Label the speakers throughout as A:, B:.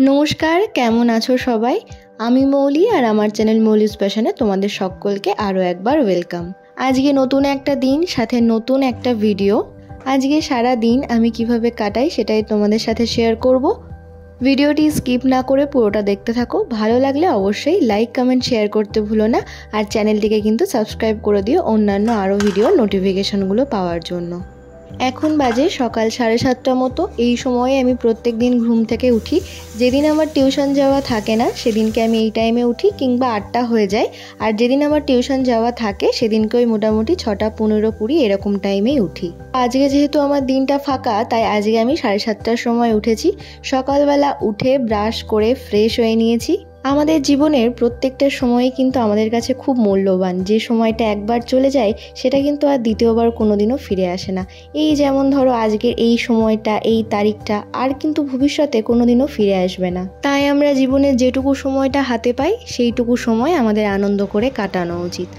A: নমস্কার, কেমন আছো সবাই? আমি মৌলি আর আমার চ্যানেল মৌলিস প্যাশনে তোমাদের সকলকে আরও একবার ওয়েলকাম। আজকে নতুন একটা দিন, সাথে নতুন একটা ভিডিও। আজকে সারা দিন আমি কিভাবে কাটাই সেটাই তোমাদের সাথে শেয়ার করব। ভিডিওটি স্কিপ না করে পুরোটা দেখতে থাকো। ভালো লাগলে অবশ্যই লাইক, কমেন্ট, শেয়ার করতে ভুলো না। আর চ্যানেলটিকে কিন্তু সাবস্ক্রাইব করে দিও অন্যান্য আরও ভিডিও নোটিফিকেশনগুলো পাওয়ার জন্য। এখন বাজে সকাল 7:30 মতো। এই সময়ে আমি প্রত্যেক দিন ঘুম থেকে উঠি। যেদিন আমার টিউশন যাওয়া থাকে না সেদিনকে আমি এই টাইমে উঠি, কিংবা 8টা হয়ে যায়। আর যেদিন আমার টিউশন যাওয়া থাকে সেদিনকে ওই মোটামুটি 6টা 15-20 এরকম টাইমেই উঠি। আজকে যেহেতু আমার দিনটা ফাঁকা, তাই আজকে আমি 7:30টার সময় উঠেছি। সকালবেলা উঠে ব্রাশ করে ফ্রেশ হয়ে নিয়েছি। আমাদের জীবনের প্রত্যেকটা সময়ই কিন্তু আমাদের কাছে খুব মূল্যবান। যে সময়টা একবার চলে যায় সেটা কিন্তু আর দ্বিতীয়বার কোনোদিনও ফিরে আসে না। এই যেমন ধরো আজকের এই সময়টা, এই তারিখটা আর কিন্তু ভবিষ্যতে কোনোদিনও ফিরে আসবে না। তাই আমরা জীবনের যেটুকু সময়টা হাতে পাই সেইটুকু সময় আমাদের আনন্দ করে কাটানো উচিত।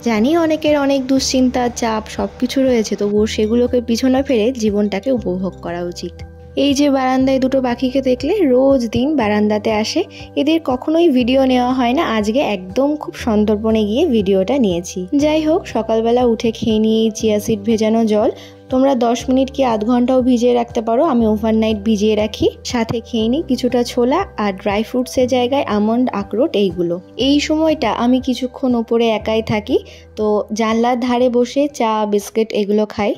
A: জানি অনেকের অনেক দুশ্চিন্তা, চাপ সব কিছু রয়েছে, তবুও সেগুলোকে পিছনে ফেলে জীবনটাকে উপভোগ করা উচিত। এই যে বারান্দায় দুটো পাখিকে দেখলে, রোজ দিন বারান্দাতে আসে। এদের কখনোই ভিডিও নেওয়া হয় না, আজকে একদম খুব সন্তর্পণে গিয়ে ভিডিওটা নিয়েছি। যাই হোক, সকালবেলা উঠে খেয়ে নিয়ে এই চিয়া সিড ভেজানো জল তোমরা 10 মিনিট কি আধ ঘন্টাও ভিজিয়ে রাখতে পারো। আমি ওভারনাইট ভিজিয়ে রাখি। সাথে খেয়ে নিই কিছুটা ছোলা আর ড্রাই ফ্রুটসের জায়গায় আমন্ড, আখরোট এইগুলো। এই সময়টা আমি কিছুক্ষণ ওপরে একাই থাকি, তো জানলার ধারে বসে চা, বিস্কিট এগুলো খাই।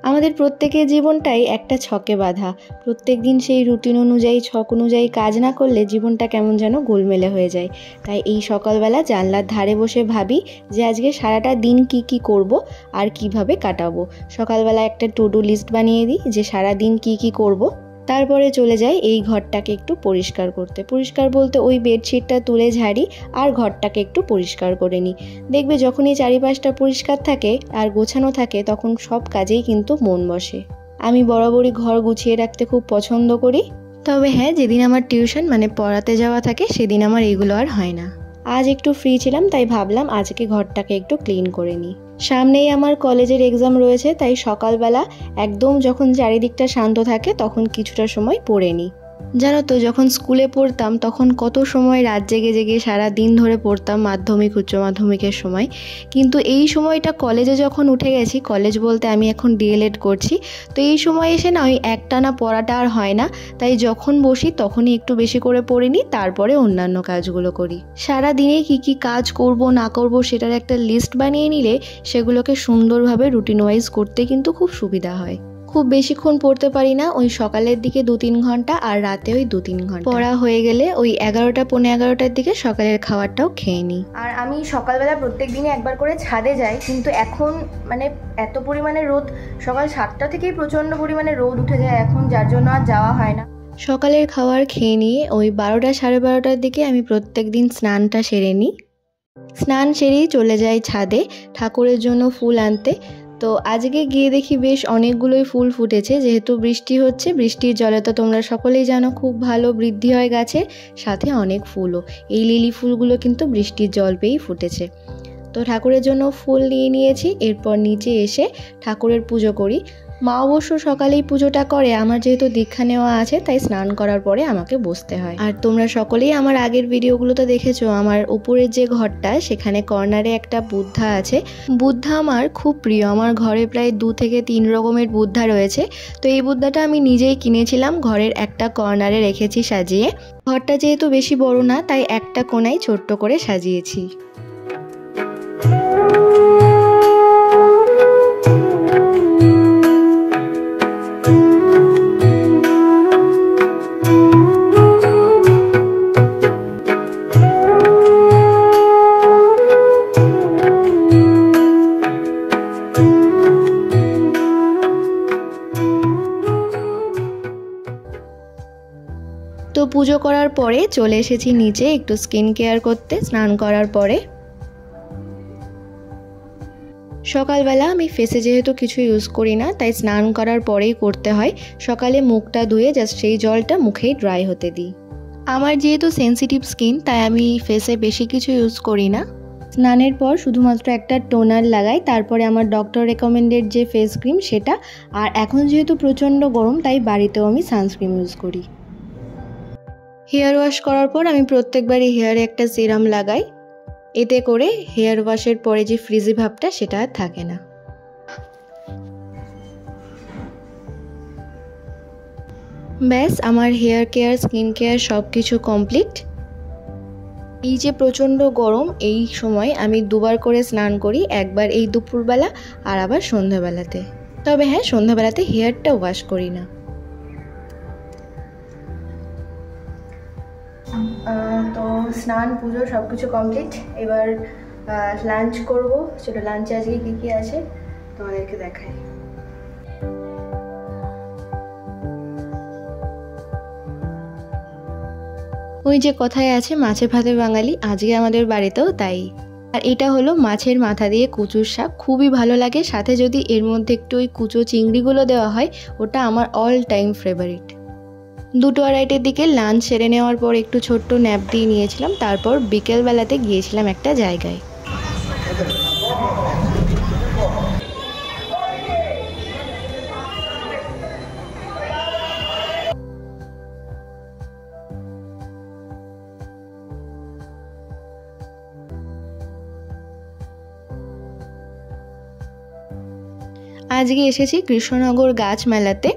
A: আমাদের প্রত্যেকের জীবনটাই একটা ছকে বাঁধা। প্রত্যেক দিন সেই রুটিন অনুযায়ী, ছক অনুযায়ী কাজ না করলে জীবনটা কেমন যেন গোলমেলে হয়ে যায়। তাই এই সকালবেলা জানলার ধারে বসে ভাবি যে আজকে সারাটা দিন কি করব আর কিভাবে কাটাবো। সকালবেলা একটা টু ডু লিস্ট বানিয়ে দিই যে সারা দিন কি করব। তারপরে চলে যাই এই ঘরটাকে একটু পরিষ্কার করতে। পরিষ্কার বলতে ওই বেডশিটটা তুলে ঝাড়ি আর ঘরটাকে একটু পরিষ্কার করে নিই। দেখবে যখনই চারিপাশটা পরিষ্কার থাকে আর গোছানো থাকে তখন সব কাজেই কিন্তু মন বসে। আমি বরাবরই ঘর গুছিয়ে রাখতে খুব পছন্দ করি। তবে হ্যাঁ, যেদিন আমার টিউশন মানে পড়াতে যাওয়া থাকে সেদিন আমার এগুলো আর হয় না। আজ একটু ফ্রি ছিলাম, তাই ভাবলাম আজকে ঘরটাকে একটু ক্লিন করে নিই। সামনেই আমার কলেজের এক্সাম রয়েছে, তাই সকালবেলা একদম যখন চারিদিকটা শান্ত থাকে তখন কিছুটা সময় পড়ে নিই। জানো তো, যখন স্কুলে পড়তাম তখন কত সময় রাত জেগে জেগে সারা দিন ধরে পড়তাম, মাধ্যমিক, উচ্চ মাধ্যমিকের সময়। কিন্তু এই সময়টা কলেজে যখন উঠে গেছি, কলেজ বলতে আমি এখন ডিএলএড করছি, তো এই সময় এসে না ওই একটানা পড়াটা আর হয় না। তাই যখন বসি তখনই একটু বেশি করে পড়ে নিই, তারপরে অন্যান্য কাজগুলো করি। সারা দিনে কি কাজ করব না করব সেটার একটা লিস্ট বানিয়ে নিলে সেগুলোকে সুন্দরভাবে রুটিন ওয়াইজ করতে কিন্তু খুব সুবিধা হয়। খুব বেশিক্ষণ পড়তে পারি না, ওই সকালের দিকে 2-3 ঘন্টা আর রাতে ওই 2-3 ঘন্টা। পড়া হয়ে গেলে ওই 11টা 11:15টার দিকে সকালের খাবারটাও খেয়ে নিই। আর আমি সকালবেলা প্রত্যেক দিনই একবার করে ছাদে যাই, কিন্তু এখন মানে এত পরিমাণে রোদ, সকাল 7টা থেকেই প্রচণ্ড পরিমাণে রোদ উঠে যায় এখন, যার জন্য আর যাওয়া হয় না। সকালের খাবার খেয়ে নিয়ে ওই 12টা 12:30টার দিকে আমি প্রত্যেক দিন স্নানটা সেরে নিই। স্নান সেরেই চলে যাই ছাদে ঠাকুরের জন্য ফুল আনতে। তো আজকে গিয়ে দেখি বেশ অনেকগুলোই ফুল ফুটেছে। যেহেতু বৃষ্টি হচ্ছে, বৃষ্টির জলে তো তোমরা সকলেই জানো খুব ভালো বৃদ্ধি হয় গাছের, সাথে অনেক ফুলও। এই লিলি ফুলগুলো কিন্তু বৃষ্টির জল পেয়েই ফুটেছে। তো ঠাকুরের জন্য ফুল নিয়ে নিয়েছি। এরপর নিচে এসে ঠাকুরের পুজো করি। মা অবশ্য সকালেই পুজোটা করে, আমার যেহেতু দীক্ষা নেওয়া আছে তাই স্নান করার পরে আমাকে বসতে হয়। আর তোমরা সকলেই আমার আগের ভিডিওগুলোতে দেখেছো, আমার উপরের যে ঘরটা সেখানে কর্নারে একটা বুদ্ধা আছে। বুদ্ধা আমার খুব প্রিয়। আমার ঘরে প্রায় 2 থেকে 3 রকমের বুদ্ধা রয়েছে। তো এই বুদ্ধাটা আমি নিজেই কিনেছিলাম, ঘরের একটা কর্নারে রেখেছি সাজিয়ে। ঘরটা যেহেতু বেশি বড় না, তাই একটা কোণায় ছোট্ট করে সাজিয়েছি। তো পুজো করার পরে চলে এসেছি নিচে একটু স্কিন কেয়ার করতে। স্নান করার পরে সকালবেলা আমি ফেসে যেহেতু কিছু ইউজ করি না, তাই স্নান করার পরেই করতে হয়। সকালে মুখটা ধুয়ে জাস্ট সেই জলটা মুখেই ড্রাই হতে দিই। আমার যেহেতু সেনসিটিভ স্কিন, তাই আমি ফেসে বেশি কিছু ইউজ করি না। স্নানের পর শুধুমাত্র একটা টোনার লাগাই, তারপরে আমার ডক্টর রেকমেন্ডেড যে ফেস ক্রিম সেটা। আর এখন যেহেতু প্রচণ্ড গরম, তাই বাড়িতেও আমি সানস্ক্রিন ইউজ করি। হেয়ার ওয়াশ করার পর আমি প্রত্যেকবারই হেয়ারে একটা সিরাম লাগাই, এতে করে হেয়ার ওয়াশের পরে যে ফ্রিজি ভাবটা সেটা আর থাকে না। ব্যাস আমার হেয়ার কেয়ার, স্কিন কেয়ার সব কিছু কমপ্লিট। এই যে প্রচণ্ড গরম, এই সময় আমি দুবার করে স্নান করি, একবার এই দুপুরবেলা আর আবার সন্ধ্যাবেলাতে। তবে হ্যাঁ, সন্ধ্যাবেলাতে হেয়ারটা ওয়াশ করি না। তো স্নান, পুজো সব কিছু কমপ্লিট। এবার লাঞ্চ করব। সেটা লাঞ্চে আজকে কী কী আছে তোমাদেরকে দেখাই। ওই যে কথায় আছে মাছে ভাতে বাঙালি, আজকে আমাদের বাড়িতেও তাই। আর এটা হলো মাছের মাথা দিয়ে কচুর শাক, খুবই ভালো লাগে। সাথে যদি এর মধ্যে একটু ওই কুচো চিংড়িগুলো দেওয়া হয়, ওটা আমার অল টাইম ফেভারিট। 2:30 দিকে লাঞ্চ সেরে নেওয়ার পর একটু ছোট্ট ন্যাপ দিয়ে নিয়েছিলাম। তারপর বিকেলবেলাতে গিয়েছিলাম একটা জায়গায়। আজকে এসেছি কৃষ্ণনগর গাছ মেলাতে।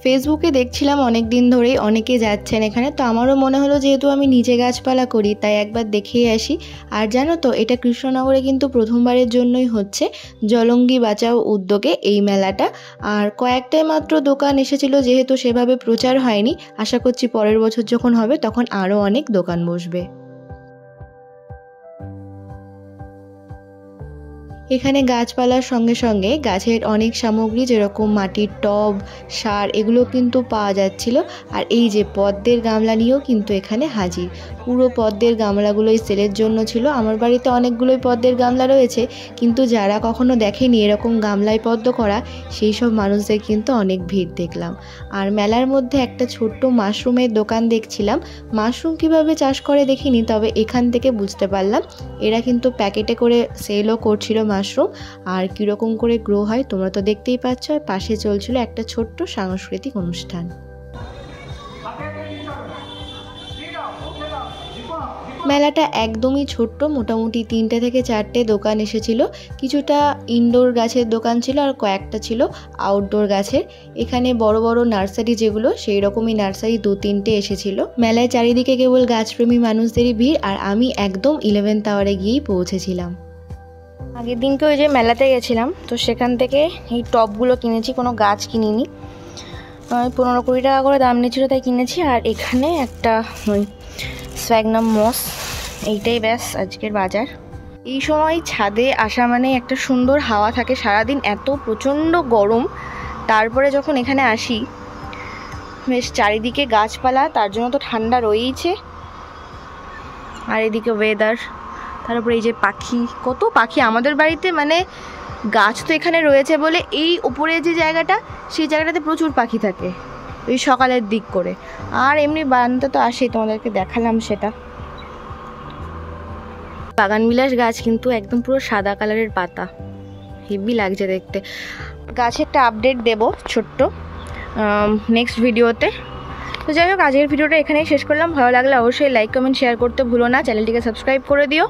A: ফেসবুকে দেখছিলাম অনেক দিন ধরেই অনেকে যাচ্ছেন এখানে, তো আমারও মনে হলো যেহেতু আমি নিজে গাছপালা করি তাই একবার দেখেই আসি। আর জানো তো, এটা কৃষ্ণনগরে কিন্তু প্রথমবারের জন্যই হচ্ছে, জলঙ্গি বাঁচাও উদ্যোগে এই মেলাটা। আর কয়েকটাই মাত্র দোকান এসেছিল, যেহেতু সেভাবে প্রচার হয়নি। আশা করছি পরের বছর যখন হবে তখন আরও অনেক দোকান বসবে। এখানে গাছপালার সঙ্গে সঙ্গে গাছের অনেক সামগ্রী, যেরকম মাটির টব, সার, এগুলো কিন্তু পাওয়া যাচ্ছিল। আর এই যে পদ্মের গামলা নিয়েও কিন্তু এখানে হাজির। পুরো পদ্মের গামলাগুলোই সেলের জন্য ছিল। আমার বাড়িতে অনেকগুলোই পদ্মের গামলা রয়েছে, কিন্তু যারা কখনো দেখেনি এরকম গামলায় পদ্ম করা, সেই সব মানুষদের কিন্তু অনেক ভিড় দেখলাম। আর মেলার মধ্যে একটা ছোট্ট মাশরুমের দোকান দেখছিলাম। মাশরুম কিভাবে চাষ করে দেখিনি, তবে এখান থেকে বুঝতে পারলাম এরা কিন্তু প্যাকেটে করে সেলও করছিল মাশরুম। আর কীরকম করে গ্রো হয় তোমরা তো দেখতেই পাচ্ছ। পাশে চলছিল একটা ছোট্ট সাংস্কৃতিক অনুষ্ঠান। মেলাটা একদমই ছোট্ট, মোটামুটি 3টে থেকে 4টে দোকান এসেছিল। কিছুটা ইনডোর গাছের দোকান ছিল আর কয়েকটা ছিল আউটডোর গাছের। এখানে বড় বড় নার্সারি যেগুলো, সেই রকমই নার্সারি 2-3টে এসেছিল। মেলায় চারিদিকে কেবল গাছপ্রেমী মানুষদেরই ভিড়। আর আমি একদম 11th আওয়ারে গিয়েই পৌঁছেছিলাম। আগের দিনকে ওই যে মেলাতে গেছিলাম, তো সেখান থেকে এই টবগুলো কিনেছি, কোনো গাছ কিনিনি। 15-20 টাকা করে দাম নিয়েছিল তাই কিনেছি। আর এখানে একটা ওই স্প্যাগনাম মস, এইটাই ব্যাস আজকের বাজার। এই সময় ছাদে আসা মানে একটা সুন্দর হাওয়া থাকে। সারাদিন এত প্রচণ্ড গরম, তারপরে যখন এখানে আসি বেশ চারিদিকে গাছপালা, তার জন্য তো ঠান্ডা রয়েইছে। আর এদিকে ওয়েদার, তারপরে এই যে পাখি, কত পাখি আমাদের বাড়িতে। মানে গাছ তো এখানে রয়েছে বলে এই উপরে যে জায়গাটা, সেই জায়গাটাতে প্রচুর পাখি থাকে ওই সকালের দিক করে। আর এমনি বারান্দা তো আসেই, তোমাদেরকে দেখালাম সেটা। বাগানবিলাস গাছ, কিন্তু একদম পুরো সাদা কালারের পাতা, হেভি লাগছে দেখতে। গাছেরটা আপডেট দেব ছোট্ট নেক্সট ভিডিওতে। তো যাই হোক, আজকের ভিডিওটা এখানেই শেষ করলাম। ভালো লাগলে অবশ্যই লাইক, কমেন্ট, শেয়ার করতে ভুলো না। চ্যানেলটিকে সাবস্ক্রাইব করে দিও।